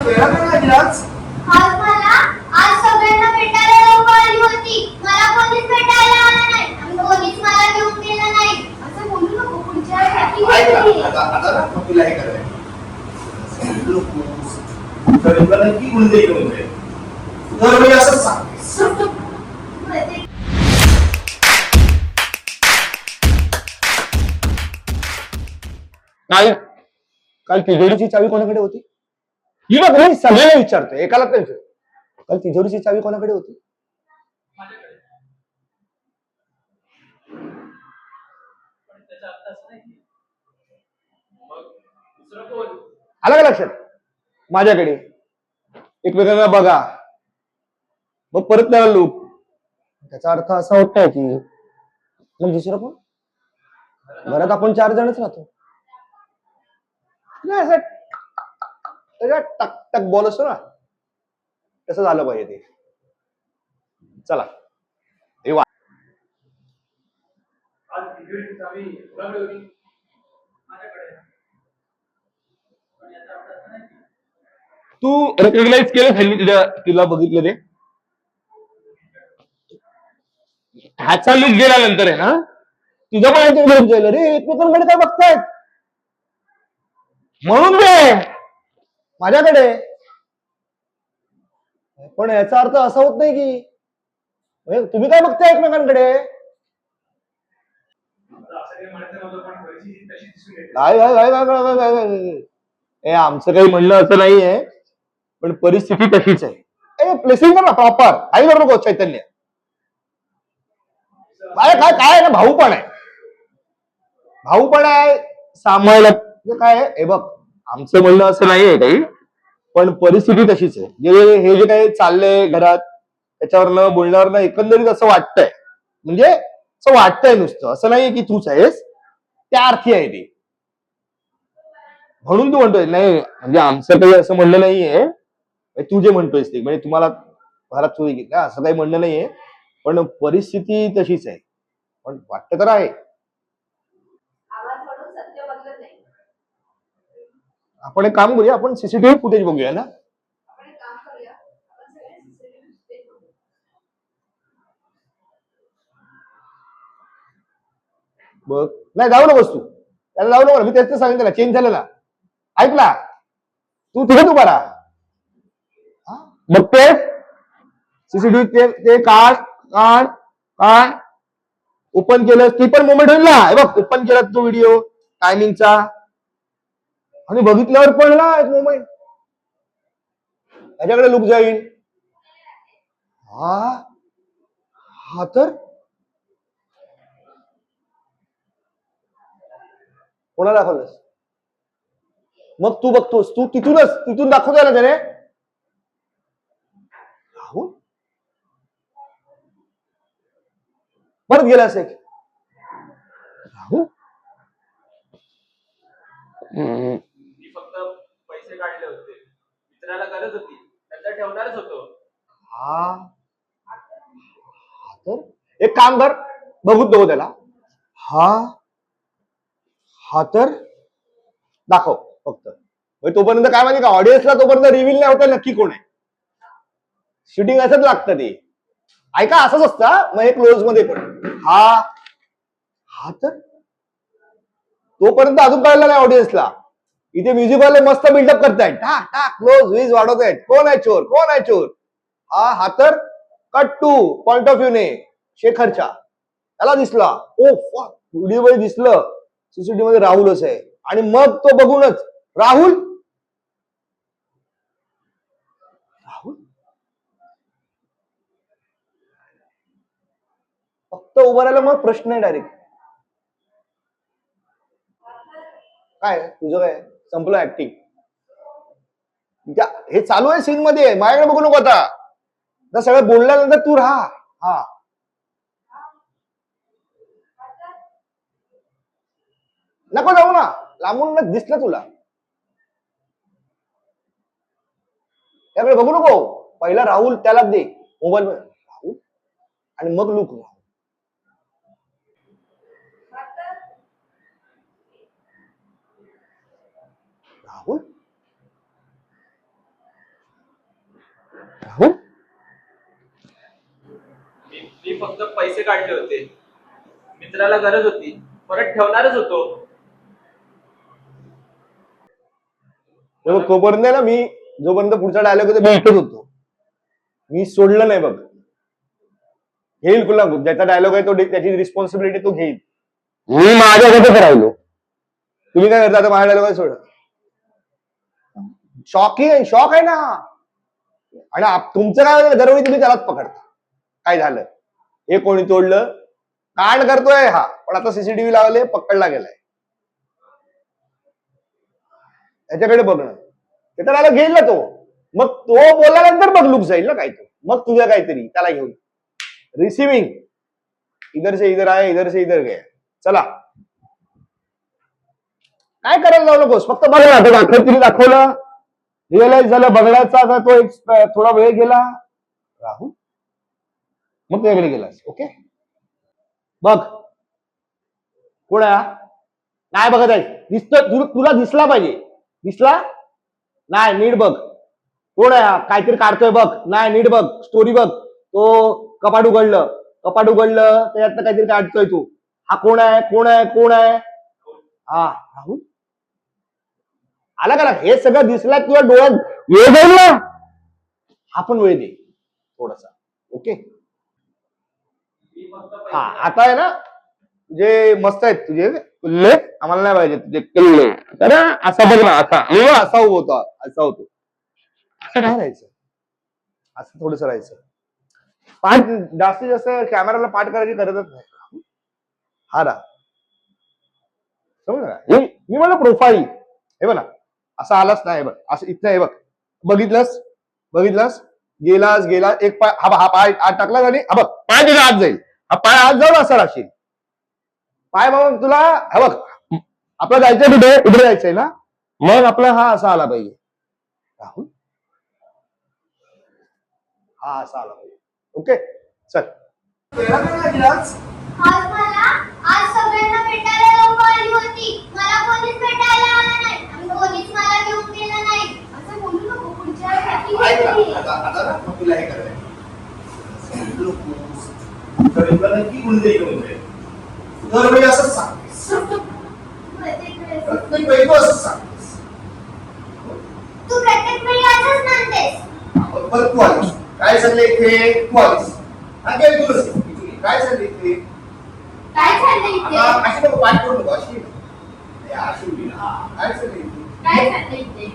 आज मला आज सगळ्यांना भेटायला लोक आली होती. मला कोणीच भेटायला आलं नाही आणि कोणीच मला घेऊन गेलं नाही. असं बोलू नको. पुढच्या वेळी तुला हे करायचं की गुंडे घेऊन दरवेळी असं सांग. काल काल तिजोरीची चावी कोणाकडे होती? ही बघ मी सगळ्यांना विचारतोय, एकाला तर विचार. काल तिजोरीची चावी कोणाकडे होती? आलं का लक्षात? माझ्याकडे एकमेकांना बघा, मग परत त्याला लूक. त्याचा अर्थ असा होत नाही की मग दुसरं कोण? घरात आपण 4 जणच राहतो. नाही असं टक टक बॉल असतो ना, तसं झालं पाहिजे ते. चला हे वा. तू रेकग्नाइज केलं तिला बघितलं ते? ह्याचा लुक गेल्यानंतर आहे ना, तुझं पण लुक गेलं रे. एकमेकांकडे काय बघतायत म्हणून दे माझ्याकडे. पण याचा अर्थ असा होत नाही की तुम्ही काय बघताय एकमेकांकडे. हे आमचं काही म्हणणं असं नाहीये, पण परिस्थिती तशीच आहे. प्लेसिंग कर ना प्रॉपर. आई करू नको चैतन्य. काय काय काय ना, भाऊ पण आहे, भाऊ पण आहे सांभाळलं काय. हे बघ, आमचं म्हणणं असं नाहीये काही, पण परिस्थिती तशीच आहे. हे जे काही चाललंय घरात, त्याच्यावर न बोलण्यावर ना एकंदरीत असं वाटतंय, म्हणजे असं वाटतंय नुसतं, असं नाहीये की तूच आहेस, त्या अर्थी आहे ते. म्हणून तू म्हणतोय नाही, म्हणजे आमचं काही असं म्हणणं नाहीये. तू जे म्हणतोयस ते म्हणजे तुम्हाला घरात चोरी घेतली असं काही म्हणणं नाहीये, पण परिस्थिती तशीच आहे. पण वाटतं तर आहे. आपण एक काम करूया, आपण सीसीटीव्ही फुटेज बघूया ना. बघ, नाही जाऊ नकोस तू, त्याला जाऊ नको. मी तेच सांगितलं ना, चेंज झालं ना. ऐकला तू तिथे तू करा बघते सीसीटीव्ही ते काढ काढ काढ. ओपन केलं ती पण मोमेंट होईल ना. हे बघ, ओपन केला तो व्हिडिओ टायमिंगचा आणि बघितल्यावर पण ना एक मोमेंट त्याच्याकडे लुक जाईल. हा हा तर कोणाला दाखवलंस? मग तू बघतोस, तू तिथून दाखवतोय ना त्याने. राहुल परत गेलास एक. राहुल मी फक्त पैसे काढले होते, मित्राला गरज होती, त्यांचा ठेवणारच होतो. हा तर एक काम कर, बघूच नको त्याला. हा हा तर दाखव फक्त. तोपर्यंत काय माहिती का, ऑडियन्सला तोपर्यंत रिव्हील नाही होतं नक्की कोण आहे. शूटिंग असंच लागतं ते. ऐका, असंच असतं. मग हे क्लोज मध्ये पण हा हा तर तोपर्यंत अजून कळलं नाही ऑडियन्सला. इथे म्युझिक वाले मस्त बिल्डअप करतायत, टाक टाक क्लोज वीज वाढवत आहेत. कोण आहे चोर, कोण आहे चोर. हा हा तर कट टू पॉइंट ऑफ व्ह्यूने शेखरच्या त्याला दिसला. ओ व्हिडिओ मध्ये दिसलं सीसीटीव्ही मध्ये राहुलच आहे. आणि मग तो बघूनच राहुल राहुल फक्त उभं राहिलं. मग प्रश्न आहे डायरेक्ट, काय तुझं काय संपलं ऍक्टिंग. हे चालू आहे सीन मध्ये, माझ्याकडे बघू नको आता. सगळं बोलल्यानंतर तू राहा. हा नको जाऊ ना, लांबून दिसलं तुला. त्याकडे बघू नको. पहिला राहुल त्याला दे मोबाईल राहुल आणि मग लुक राहुल. फक्त पैसे काढले होते. मित्राला गरज होती, परत ठेवणारच होतो. तोपर्यंत आहे ना, मी जोपर्यंत पुढचा डायलॉग होता मी ऐकत होतो, मी सोडलं नाही बघ. घेईल तुला, ज्याचा डायलॉग आहे तो त्याची रिस्पॉन्सिबिलिटी तो घेईल. मी माझ्याकडे राहिलो, तुम्ही काय करता आता माझ्या डायलॉग सोड. शॉक आहे ना. आणि तुमचं काय दरवेळी तुम्ही त्यालाच पकडता. काय झालं, हे कोणी तोडलं, कांड करतोय हा, पण आता सीसीटीव्ही लावले, पकडला गेलाय. त्याच्याकडे बघणं, ते तर घेईल ना तो. मग तो बोलल्यानंतर मग लुक जाईल ना काय तो, मग तुझ्या काहीतरी त्याला घेऊन रिसिव्हिंग इधर से इधर आहे, इधर से इधर गया. चला, काय करायला जाऊ नकोस, फक्त बघ ना. तिने दाखवलं, रिअलाइज झालं बघण्याचा. आता तो एक थोडा वेळ गेला राहुल, मग तुझ्याकडे गेलास. ओके, बघ कोण आहे, नाही बघत आहे, दिसतोय तुला, दिसला पाहिजे. दिसला नाही, नीट बघ. कोण आहे, काहीतरी काढतोय बघ. नाही, नीट बघ, स्टोरी बघ. तो कपाट उघडलं, त्याच्यात काहीतरी काढतोय तू. हा कोण आहे, कोण आहे, कोण आहे? हा राहुल आला का? हे सगळं दिसला तुला डोळ्यात, वेळ जाईल ना. हा पण वेळ दे थोडासा. ओके, हा आता आहे ना, जे मस्त आहेत तुझे किल्ले, आम्हाला नाही पाहिजे तुझे किल्ले. तर असा बघ ना, असा होतो, असा होतो. असं काय राहायचं, असं थोडस राहायचं. पाठ जास्तीत जास्त कॅमेराला पाठ करायची गरजच नाही. हा रा समज, मी मला प्रोफाईल हे बघ ना, असं आलाच नाही बघ, असं इथं आहे बघ. बघितलंस, गेला एक पाय, हा पाय आत टाकला आणि हा बघ पाय तिला आत जाईल. हा पाय आत जाऊन असं राहशील. पाय मग तुला हा बघ, आपलं जायचंय कुठे, इकडे जायचंय ना, मग आपला हा असा आला पाहिजे. राहुल हा असा आला पाहिजे. ओके, चल. आज सगळ्यांना भेटायला लोक आली होती, मला कोणीच भेटायला आलं नाही आणि कोणीच मला घेऊन गेलं नाही. असं बोलू नको, पुढच्या वेळी तुला हे करायचं नक्की गुंडे दरवेळी असंच सांगतेस, प्रत्येक वेळी तू असंच सांगतेस. तू प्रत्येक वेळी असंच म्हणतेस. परत तू आलीस, काय चाललंय इथे, तू आलीस. हा काय तुला काय चाललंय इथे, काय चाललंय इथे, अशी नको पाठ करू नको, अशी काय चाललंय इथे, काय चाललंय इथे.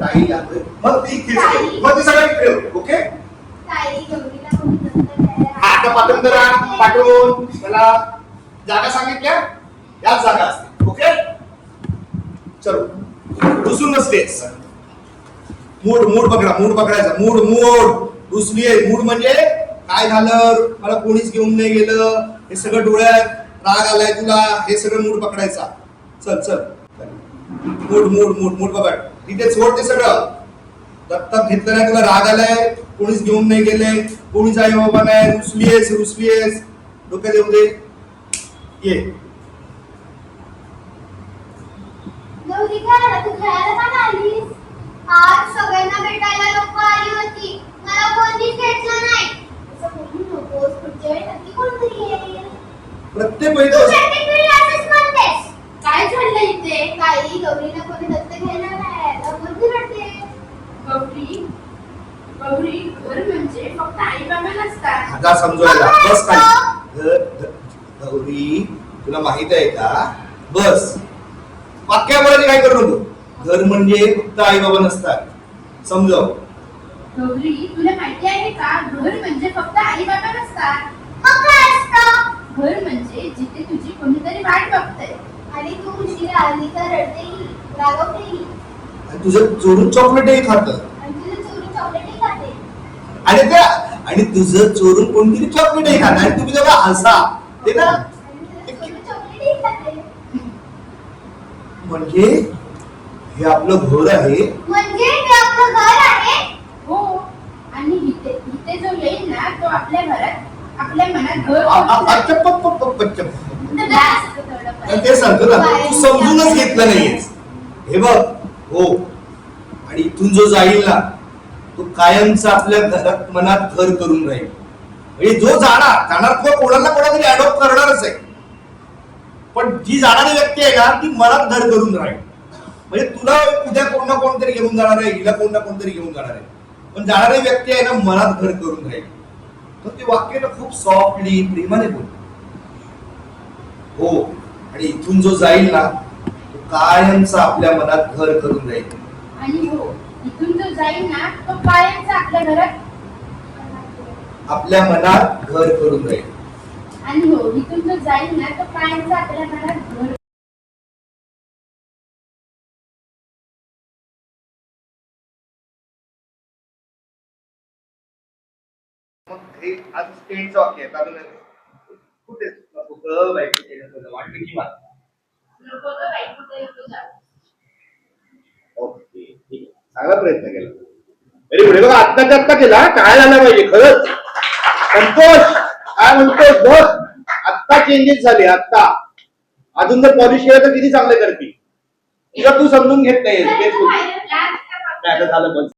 काही लागलं मग ती खेळ, मग ते सगळं खेळ. ओके, काही गौरीला कोणी दत्तक द्यायला आता पाठवून मला जागा सांगितल्या, याच जागा असते. ओके, चलो रुसून नसतेस. मूड पकडायचा. मूड रुसलीये. मूड म्हणजे काय झालं, मला कोणीच घेऊन नाही गेलं, हे सगळं डोळ्यात राग आलाय तुला, हे सगळं मूड पकडायचा. चल मूड पकड. तिथे सोड ते सगळं. दत्तक घेतलं नाही, तुला राग आलाय, कोणीच घेऊन नाही गेले, कोणीच आई बाबा नाही, रुसलीयेस, डोक्यात येऊ दे. ये गौरी, काय तू खेळायला का आलीस? आज सगळ्यांना भेटायला लोक आली होती, मला कोणीच भेटलं नाही. असं बोलू नकोस, पुढच्या वेळी नक्की कोणतरी येईल. प्रत्येक वेळी तू प्रत्येक वेळी असंच म्हणतेस. काय झालं इथे, काही गौरीला कोणी दत्तक घेणार नाही, कोणती रडते. गौरी घर म्हणजे फक्त आई बाबा नसतात. आता समजवायला बस. काय गौरी, तुला माहित आहे का, बस वाक्यामध्ये काय करू नको. घर म्हणजे फक्त आई बाबा नसतात, समजव. गौरी, तुला माहिती आहे का, घर म्हणजे फक्त आई बाबा नसतात. मग काय असतं? घर म्हणजे जिथे तुझी कोणीतरी वाट बघतंय आणि तू उशिरा आली तर रडतेही, रागवतेही, तुझं चोरून चॉकलेटही खात, आणि तुझं चोरून चॉकलेटही खाते. आणि तुझं चोरून कोणतरी चॉकलेटही खात, आणि तुम्ही जेव्हा हसा ते ना, चॉकलेटही खाते. म्हणजे हे आपलं घर आहे. म्हणजे ते आपलं घर आहे. हो, आणि इथे जो येईल ना, तो आपल्या घरात, आपल्या मनात घर ते सांगतो ना, तू समजूनच घेतलं नाहीयेस. हे बघ, हो, आणि इथून जो जाईल ना, तो कायमचा आपल्या घरात मनात घर करून राहील. म्हणजे जो जाणार तो कोणाला कोणातरी अडॉप्ट करणारच आहे. पण जी जाणारी व्यक्ती आहे ना ती मनात घर करून राहील. म्हणजे तुला उद्या कोण ना कोणतरी घेऊन जाणार आहे, हिला कोण ना कोणतरी घेऊन जाणार आहे, पण जाणारी व्यक्ती आहे ना मनात घर करून राहील. तर ते वाक्य ना खूप सॉफ्टली प्रेमाने बोल. हो, आणि इथून जो जाईल ना तो कायमचा आपल्या मनात घर करून राहील. आणि हो, इथून जो जाईल ना तो कायमचा आपल्या घरात आपल्या मनात घर करून राहील. आणि हो, इथून जो जाईल ना तो कायमचा आपल्या घरात घर. मग हे आज स्टेटचं वाक्य आहे. कारण कुठे वाटलं की मला नको तो बाई, कुठे नको जाऊ. ओके, ठीक आहे. चांगला प्रयत्न केला. अरे पुढे बघा, आत्ताच्या आत्ता केला काय झाला पाहिजे खरंच. संतोष काय म्हणतोस बघ, आत्ता चेंजेस झाले आत्ता. अजून जर पॉलिश केलं तर किती चांगले करतील. तुला तू समजून घेत नाहीये. लाज का बाबा? झालं बस.